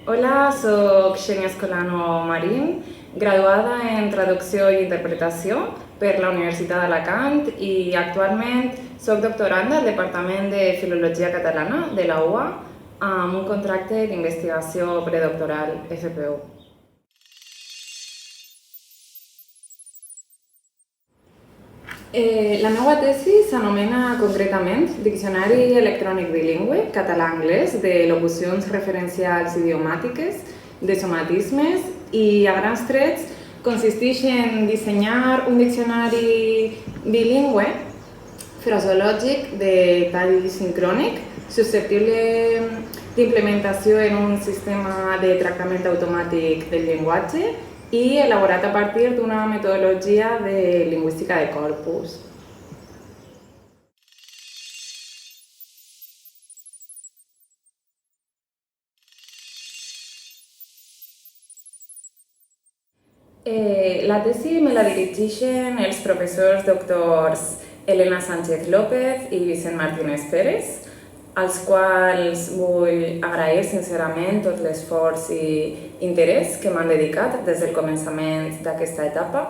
Hola, soc Xènia Escolano Marín, graduada en Traducció i Interpretació per la Universitat d'Alacant i actualment soc doctoranda al Departament de Filologia Catalana de la UA amb un contracte d'investigació predoctoral FPU. La meva tesi s'anomena concretament Diccionari electrònic bilingüe català-anglès de locucions referencials idiomàtiques, de somatismes i, a grans trets, consisteix en dissenyar un diccionari bilingüe fraseològic de tall sincrònic, susceptible d'implementació en un sistema de tractament automàtic del llenguatge i elaborat a partir d'una metodologia de lingüística de corpus. La tesi me la dirigeixen els professors doctors Elena Sánchez López i Vicent Martínez Pérez, als quals vull agrair sincerament tot l'esforç i interès que m'han dedicat des del començament d'aquesta etapa.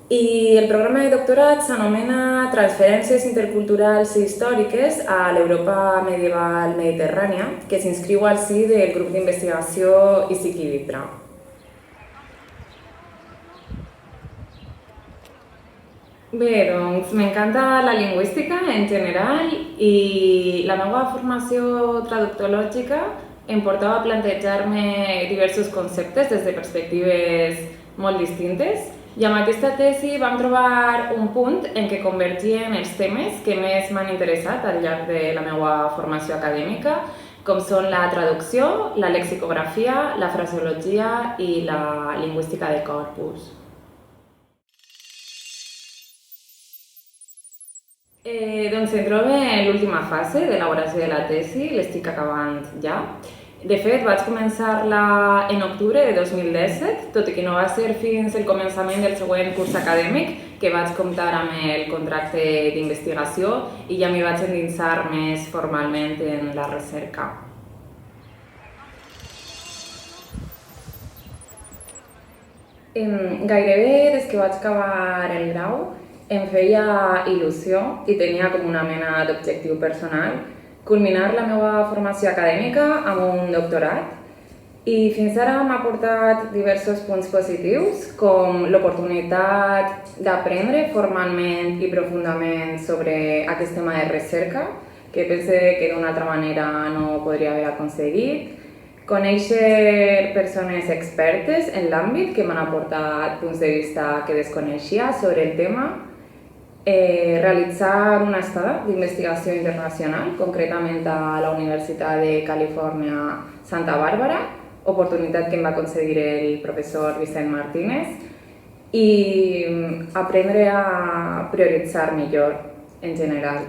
I el programa de doctorat s'anomena Transferències interculturals i històriques a l'Europa medieval mediterrània, que s'inscriu al si del grup d'investigació ISIC-IBIPRA. Bé, doncs m'encanta la lingüística en general i la meva formació traductològica em portava a plantejar-me diversos conceptes des de perspectives molt distintes i amb aquesta tesi vam trobar un punt en què convergien els temes que més m'han interessat al llarg de la meva formació acadèmica, com són la traducció, la lexicografia, la fraseologia i la lingüística de corpus. Doncs em trobo en l'última fase d'elaboració de la tesi, l'estic acabant ja. De fet, vaig començar-la en octubre de 2017, tot i que no va ser fins al començament del següent curs acadèmic que vaig comptar amb el contracte d'investigació i ja m'hi vaig endinsar més formalment en la recerca. Gairebé des que vaig acabar el grau em feia il·lusió i tenia com una mena d'objectiu personal culminar la meva formació acadèmica amb un doctorat i fins ara m'ha portat diversos punts positius com l'oportunitat d'aprendre formalment i profundament sobre aquest tema de recerca que pense que d'una altra manera no podria haver aconseguit, conèixer persones expertes en l'àmbit que m'han aportat punts de vista que desconeixia sobre el tema, realitzar una estada d'investigació internacional, concretament a la Universitat de Califòrnia Santa Bàrbara, oportunitat que em va concedir el professor Vicent Martínez, i aprendre a prioritzar millor en general.